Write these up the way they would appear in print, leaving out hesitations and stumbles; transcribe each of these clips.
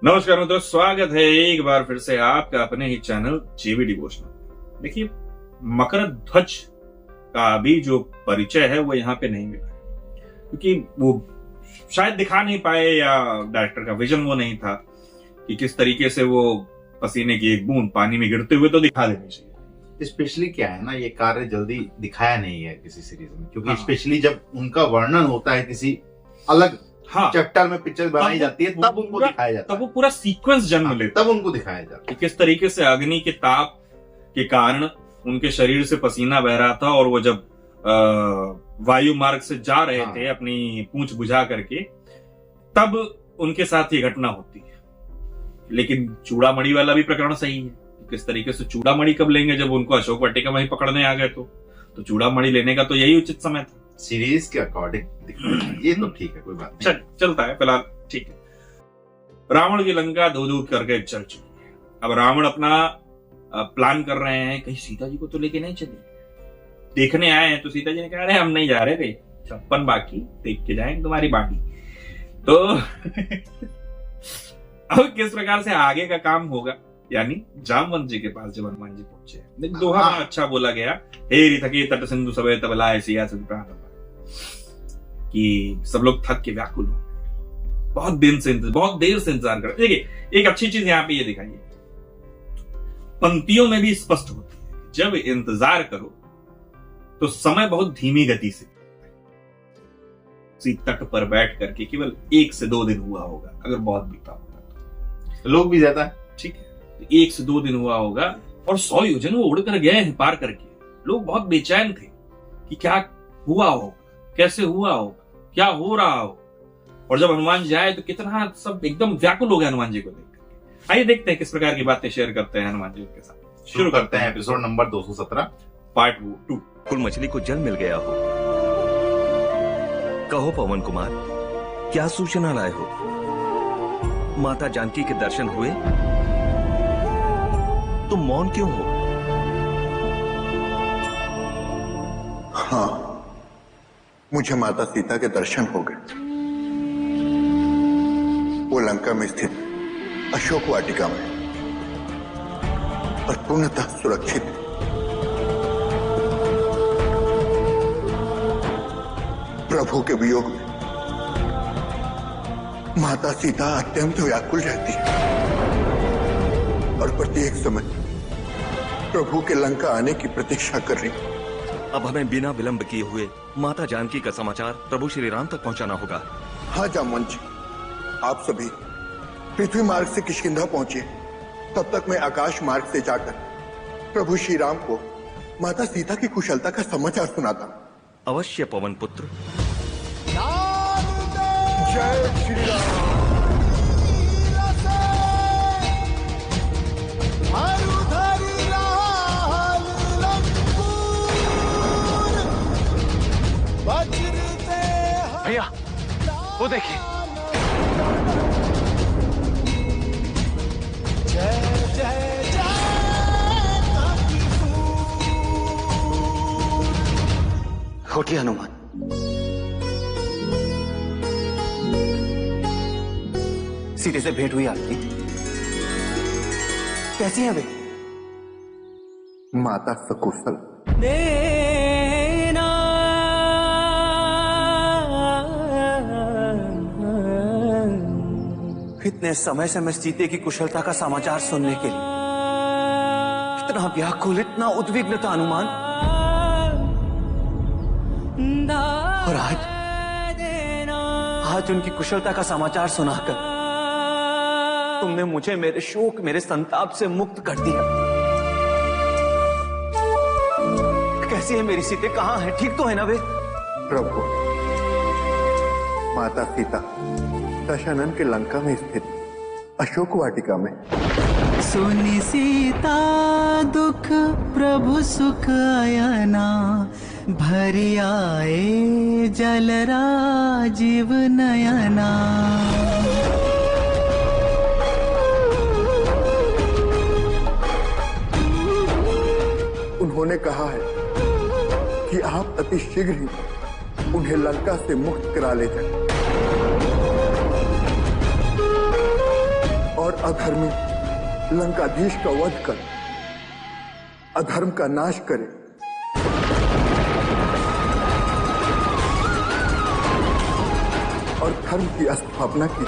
नमस्कार मित्रों, स्वागत है एक बार फिर से आपका अपने ही चैनल जेबी डिवोशनल। देखिए, मकर ध्वज का अभी जो परिचय है वो यहाँ पे नहीं मिला क्योंकि वो शायद दिखा नहीं पाए या डायरेक्टर का विजन वो नहीं था कि किस तरीके से वो पसीने की एक बूंद पानी में गिरते हुए तो दिखा देनी चाहिए। स्पेशली क्या है ना, ये कार्य जल्दी दिखाया नहीं है किसी सीरीज में, क्योंकि स्पेशली जब उनका वर्णन होता है किसी अलग चैप्टर में पिक्चर बनाई जाती है तब उनको दिखाया जाता है, तब वो पूरा सीक्वेंस जन्म लेता तब उनको दिखाया जाता है किस तरीके से अग्नि के ताप के कारण उनके शरीर से पसीना बह रहा था और वो जब वायु मार्ग से जा रहे थे अपनी पूंछ बुझा करके, तब उनके साथ ये घटना होती है। लेकिन चूड़ामणि वाला भी प्रकरण सही है, किस तरीके से चूड़ामणि कब लेंगे, जब उनको अशोक वाटिका में ही पकड़ने आ गए तो चूड़ामणि लेने का तो यही उचित समय था। सीरीज के अकॉर्डिंग ये तो ठीक है, कोई बात नहीं, चलता है फिलहाल, ठीक है। रावण की लंका धो धो करके चल चुकी है। अब रावण अपना प्लान कर रहे हैं, कहीं सीता जी को तो लेके नहीं चले, देखने आए हैं। तो सीता जी ने कहा, अरे हम नहीं जा रहे, कहीं 56 बाकी देख के जाएंगे तुम्हारी बाकी। तो अब किस प्रकार से आगे का काम होगा, यानी जामवंत जी के पास जब हनुमान जी पहुंचे, दोहा अच्छा बोला गया, हे थके तट सिंधु सबे तबलाए सिया संक्रांत, कि सब लोग थक के व्याकुल हो, बहुत देर से इंतजार कर। देखिए, एक अच्छी चीज यहां पे ये दिखाई है, पंक्तियों में भी स्पष्ट होती है, जब इंतजार करो तो समय बहुत धीमी गति से, उसी तट पर बैठ करके केवल 1 से 2 दिन हुआ होगा, अगर बहुत बीता होगा तो लोग भी ज्यादा है, ठीक है, 1 से 2 दिन हुआ होगा और 100 योजन वो उड़ कर गए हैं पार करके। लोग बहुत बेचैन थे कि क्या हुआ हो, कैसे हुआ हो, क्या हो रहा हो। और जब हनुमान जी आए तो कितना सब एकदम व्याकुल हो गए हनुमान जी को देख करके। आइए देखते हैं किस प्रकार की बातें शेयर करते हैं हनुमान जी के साथ। शुरू करते हैं एपिसोड नंबर 217 पार्ट 2। कुल मछली को जल मिल गया हो, कहो पवन कुमार, क्या सूचना लाए हो? माता जानकी के दर्शन हुए? तुम मौन क्यों हो? हाँ, मुझे माता सीता के दर्शन हो गए। वो लंका में स्थित अशोक वाटिका में और पूर्णतः सुरक्षित। प्रभु के वियोग में माता सीता अत्यंत व्याकुल रहती है और प्रत्येक समय प्रभु के लंका आने की प्रतीक्षा कर रही। अब हमें बिना विलंब किए हुए माता जानकी का समाचार प्रभु श्री राम तक पहुंचाना होगा। हाँ जामवंत जी, आप सभी पृथ्वी मार्ग से किष्किंधा पहुंचे, तब तक मैं आकाश मार्ग से जाकर प्रभु श्री राम को माता सीता की कुशलता का समाचार सुनाता। अवश्य पवन पुत्र। जय श्री राम। भैया वो देखिए, उठिए हनुमान। सीते से भेंट हुई आपकी? कैसी हैं वे? माता सकुशल। इतने समय से मैं सीते की कुशलता का समाचार सुनने के लिए इतना व्याकुल, इतना उद्विग्न था हनुमान, और आज उनकी कुशलता का समाचार सुनाकर तुमने मुझे मेरे शोक, मेरे संताप से मुक्त कर दिया। कैसी है मेरी सीते, कहाँ है, ठीक तो है ना वे? प्रभु, माता सीता दशानन के लंका में स्थित अशोक वाटिका में। सुनी सीता दुख प्रभु सुख आयना, भरी आए जल राजीव नयना। उन्होंने कहा है कि आप अति शीघ्र ही उन्हें लंका से मुक्त करा ले जाए अधर्मी लंकाधीश का वध कर अधर्म का नाश करे। और धर्म की स्थापना की।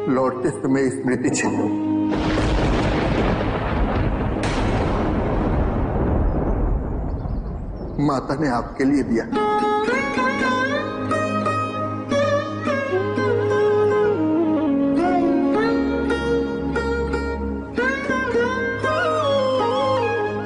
लौटते समय स्मृति चिन्ह माता ने आपके लिए दिया।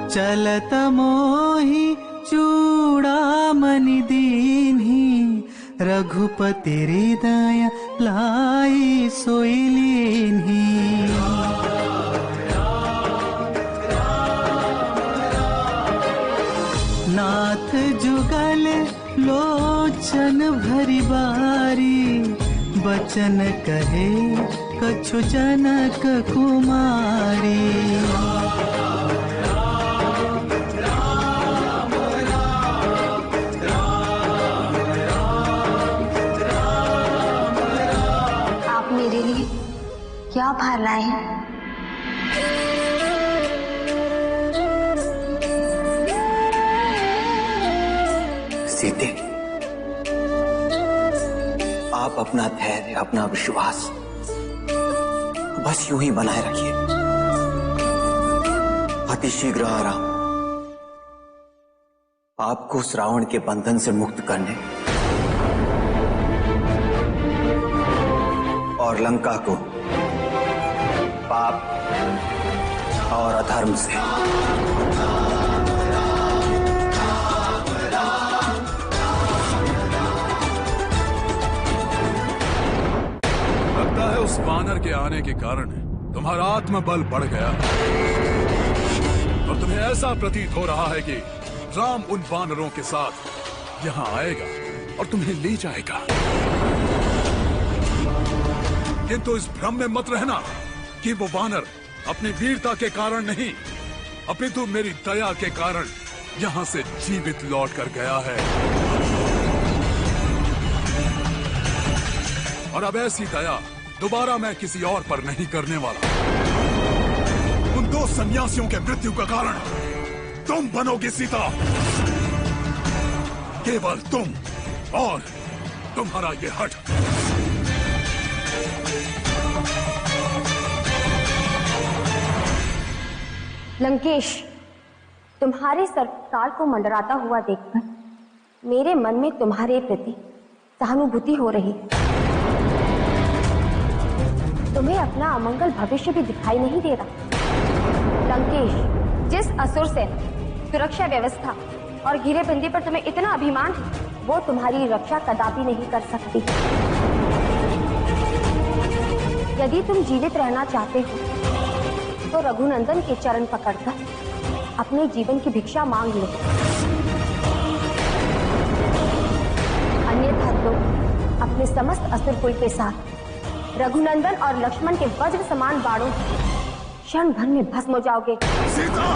चलत मोहि चूड़ामणि दीन्हि रघुपति हृदय लाई सोई लीन्हि। नाथ जुगल लोचन भरी बारी बचन कहे कछु जनक कुमारी। मेरे लिए क्या भार लाए हैं? सीते, आप अपना धैर्य, अपना विश्वास बस यूं ही बनाए रखिए। अति शीघ्र आराम आपको उस रावण के बंधन से मुक्त करने और लंका को पाप और अधर्म से लगता है उस वानर के आने के कारण तुम्हारा आत्मबल बढ़ गया और तुम्हें ऐसा प्रतीत हो रहा है कि राम उन वानरों के साथ यहाँ आएगा और तुम्हें ले जाएगा। किंतु इस भ्रम में मत रहना कि वो वानर अपनी वीरता के कारण नहीं, अपितु मेरी दया के कारण यहाँ से जीवित लौट कर गया है। और अब ऐसी दया दोबारा मैं किसी और पर नहीं करने वाला। उन दो सन्यासियों के मृत्यु का कारण तुम बनोगी सीता, केवल तुम और तुम्हारा ये हठ। लंकेश, तुम्हारे सरकार को मंडराता हुआ देखकर मेरे मन में तुम्हारे प्रति सहानुभूति हो रही है। तुम्हें अपना अमंगल भविष्य भी दिखाई नहीं दे रहा। लंकेश, जिस असुर से सुरक्षा व्यवस्था और घेरेबंदी पर तुम्हें इतना अभिमान है, वो तुम्हारी रक्षा कदापि नहीं कर सकती। यदि तुम जीवित रहना चाहते हो तो रघुनंदन के चरण पकड़कर अपने जीवन की भिक्षा मांग लो, अन्यथा तो अपने समस्त असुर कुल के साथ रघुनंदन और लक्ष्मण के वज्र समान बाणों क्षण भर में भस्म हो जाओगे। सीता!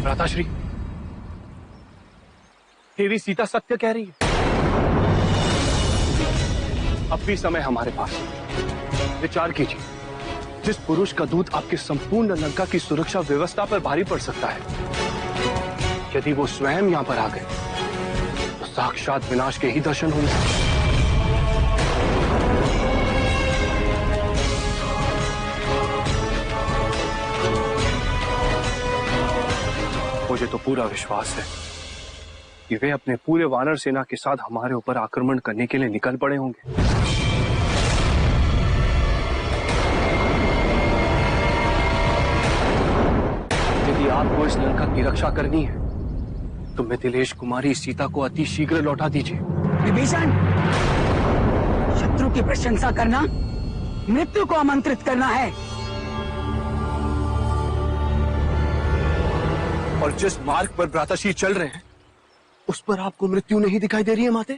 भ्राताश्री, देवी सीता सत्य कह रही है। अब भी समय हमारे पास। विचार कीजिए, जिस पुरुष का दूत आपके संपूर्ण लंका की सुरक्षा व्यवस्था पर भारी पड़ सकता है, यदि वो स्वयं यहां पर आ गए तो साक्षात विनाश के ही दर्शन होंगे। मुझे तो पूरा विश्वास है कि वे अपने पूरे वानर सेना के साथ हमारे ऊपर आक्रमण करने के लिए निकल पड़े होंगे। यदि आपको इस लंका की रक्षा करनी है तो मिथिलेश कुमारी सीता को अति शीघ्र लौटा दीजिए। विभीषण, शत्रु की प्रशंसा करना मृत्यु को आमंत्रित करना है। और जिस मार्ग पर भ्राताश्री चल रहे हैं उस पर आपको मृत्यु नहीं दिखाई दे रही है माते?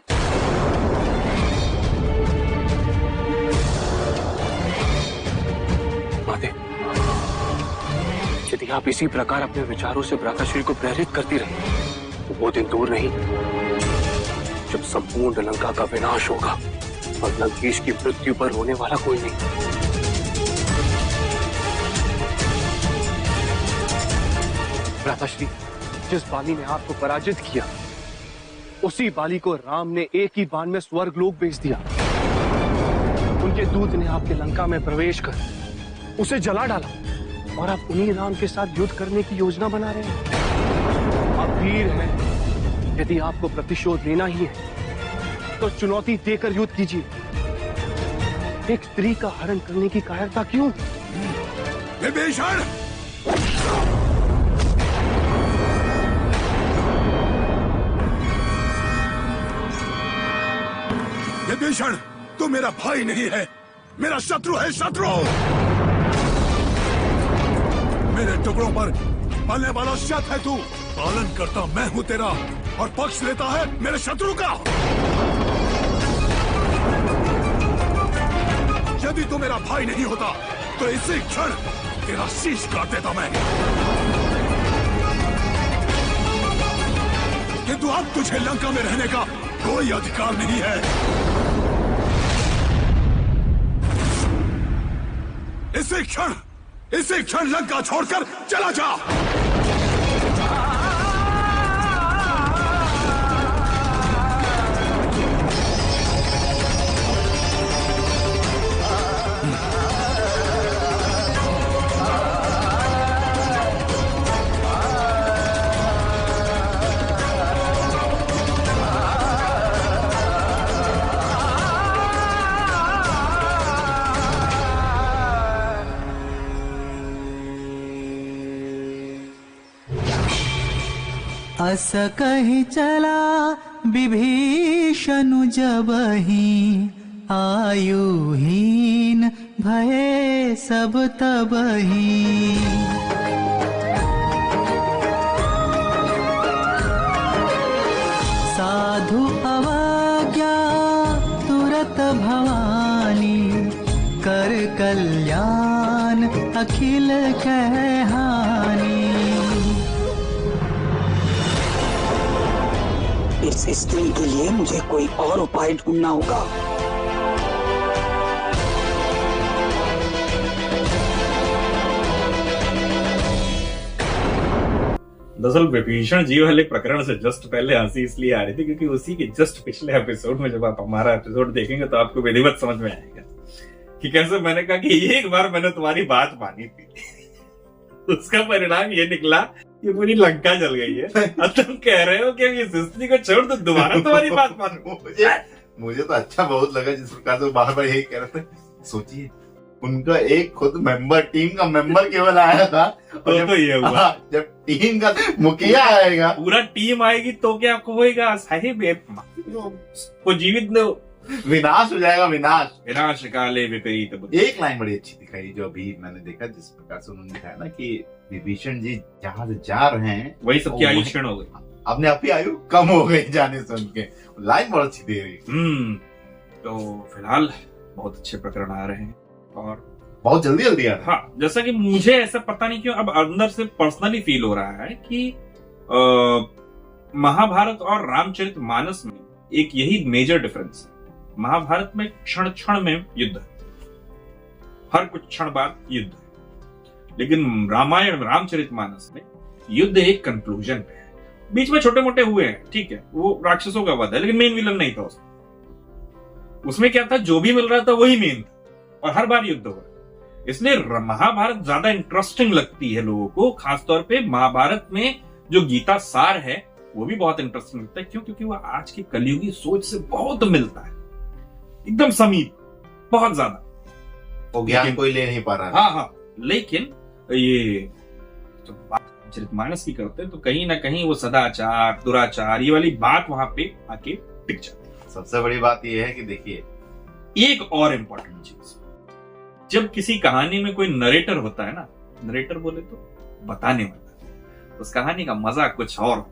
माते, यदि आप इसी प्रकार अपने विचारों से भ्राताश्री को प्रेरित करती रही तो वो दिन दूर नहीं जब संपूर्ण लंका का विनाश होगा और लंकेश की मृत्यु पर होने वाला कोई नहीं। भ्राताश्री, जिस बाली ने आपको पराजित किया उसी बाली को राम ने एक ही बाण में स्वर्ग लोक भेज दिया। उनके दूत ने आपके लंका में प्रवेश कर उसे जला डाला और आप उन्हीं राम के साथ युद्ध करने की योजना बना रहे हैं। आप वीर हैं, यदि आपको प्रतिशोध लेना ही है तो चुनौती देकर युद्ध कीजिए। एक स्त्री का हरण करने की कायरता क्यों? विभीषण, विभीषण, तू मेरा भाई नहीं है, मेरा शत्रु है, शत्रु। मेरे टुकड़ों पर पलने वाला शत है तू। पालन करता मैं हूं तेरा और पक्ष लेता है मेरे शत्रु का। यदि तू मेरा भाई नहीं होता तो इसी क्षण तेरा शीश काट देता मैं। किंतु अब तुझे लंका में रहने का कोई अधिकार नहीं है। इसी क्षण लंका छोड़कर चला जा। अस कहि चला विभीषण जबहि आयुहीन भये सब तबहि। साधु अवज्ञा तुरत भवानी कर कल्याण अखिल कह हानि। इस स्त्री के लिए मुझे कोई और उपाय ढूंढना होगा। दरअसल विभीषण जी वाले प्रकरण से जस्ट पहले हंसी इसलिए आ रही थी क्योंकि उसी के जस्ट पिछले एपिसोड में जब आप हमारा एपिसोड देखेंगे तो आपको विधिवत समझ में आएगा कि कैसे मैंने कहा कि एक बार मैंने तुम्हारी बात मानी थी, उसका परिणाम ये निकला कि पूरी लंका जल गई है। अब तुम कह रहे हो कि इस स्त्री को छोड़ दो, दोबारा तुम्हारी बात मानो। मुझे तो अच्छा बहुत लगा जिस प्रकार से बार बार यही कह रहे थे। सोचिए, उनका एक खुद मेंबर, टीम का मेंबर केवल आया था और तो ये हुआ। जब टीम का मुखिया आएगा, पूरा टीम आएगी तो क्या होएगा साहिब, वो जीवित न विनाश हो जाएगा। विनाश काले विपरीत बुद्धि। एक लाइन बड़ी अच्छी दिखाई जो अभी मैंने देखा, जिस प्रकार से उन्होंने दिखाया ना कि विभीषण जी जहां से जा रहे हैं वही सबकी आयु क्षीण हो गई, अपने आप ही आयु कम हो गई जाने से उनके। लाइन बहुत अच्छी दे रही। तो फिलहाल बहुत अच्छे प्रकरण आ रहे हैं और बहुत जल्दी आ रहे हैं। हाँ, जैसा कि मुझे ऐसा पता नहीं क्यों अब अंदर से पर्सनली फील हो रहा है कि महाभारत और रामचरितमानस में एक यही मेजर डिफरेंस है। महाभारत में क्षण क्षण में युद्ध है, हर कुछ क्षण बाद युद्ध है, लेकिन रामायण रामचरितमानस में युद्ध एक कंक्लूजन पे है। बीच में छोटे मोटे हुए हैं, ठीक है, वो राक्षसों का वध है, लेकिन मेन विलन नहीं था उसमें क्या था, जो भी मिल रहा था वही मेन था और हर बार युद्ध हुआ। इसलिए महाभारत ज्यादा इंटरेस्टिंग लगती है लोगों को। खासतौर पे महाभारत में जो गीता सार है वो भी बहुत इंटरेस्टिंग लगता है। क्यों? क्योंकि वो आज की कलयुगी सोच से बहुत मिलता है, एकदम समीप, बहुत ज्यादा। वो ज्ञान कोई ले नहीं पा रहा। हाँ, लेकिन ये रामचरितमानस की करते तो कहीं ना कहीं वो सदाचार दुराचार ये वाली बात वहां पे आके टिक जाती है। सबसे बड़ी बात यह है कि देखिए एक और इम्पोर्टेंट चीज, जब किसी कहानी में कोई नरेटर होता है ना, नरेटर बोले तो बताने वाला, उस कहानी का मजा कुछ और है।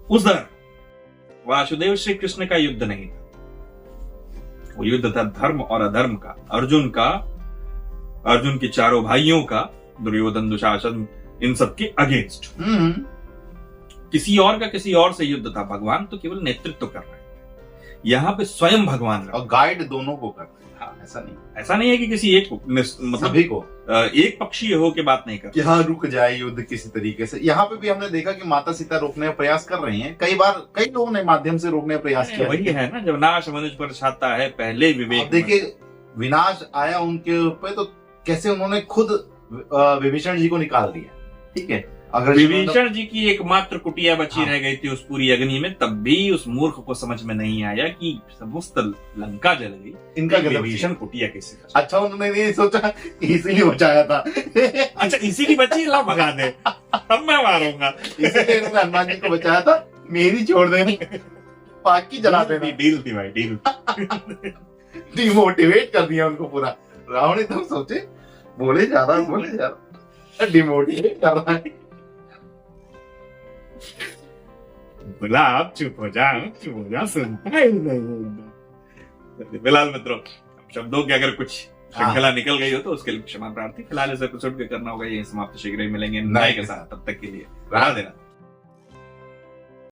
उधर वासुदेव श्री कृष्ण का युद्ध नहीं था, वो युद्ध था धर्म और अधर्म का, अर्जुन के चारों भाइयों का, दुर्योधन दुशासन इन सब के अगेंस्ट। किसी और का किसी और से युद्ध था, भगवान तो केवल नेतृत्व कर रहे हैं, यहाँ पे स्वयं भगवान और गाइड दोनों को कर रहे हैं। हाँ, ऐसा नहीं है कि किसी एक को, मतलब सभी को एक पक्षीय हो के बात नहीं कर, यहाँ रुक जाए युद्ध किसी तरीके से। यहाँ पे भी हमने देखा कि माता सीता रोकने का प्रयास कर रही हैं, कई बार कई लोगों ने माध्यम से रोकने का प्रयास किया। वही है ना, जब नाश मनुष्य पर छाता है पहले विवेक। देखिए विनाश आया उनके ऊपर तो कैसे उन्होंने खुद विभीषण जी को निकाल दिया। ठीक है, अगर विभीषण जी की एकमात्र कुटिया बची रह गई थी उस पूरी अग्नि में, तब भी उस मूर्ख को समझ में नहीं आया कि समस्त लंका जल गई, इनका विभीषण कुटिया कैसे। अच्छा उन्होंने नहीं सोचा, इसीलिए बचाया था। अच्छा इसीलिए बची, ला भगा दे, अब मैं मारूंगा। इसीलिए इन्होंने हनुमान जी को बचाया था, मेरी छोड़ देनी, बाकी जला देना। डील थी भाई, डील। डिमोटिवेट कर दिया उनको पूरा। रावण एकदम सोचे, बोले जा रहा, डिमोटिवेट कर रहा है। बोला आप चुप हो जा, सुनता ही नहीं। फिलहाल मित्रों, शब्दों की अगर कुछ श्रृंखला निकल गई हो तो उसके लिए क्षमा प्रार्थी। फिलहाल इस एपिसोड के करना होगा ये समाप्त, शीघ्र ही मिलेंगे नए के साथ, तब तक के लिए राधे राधे।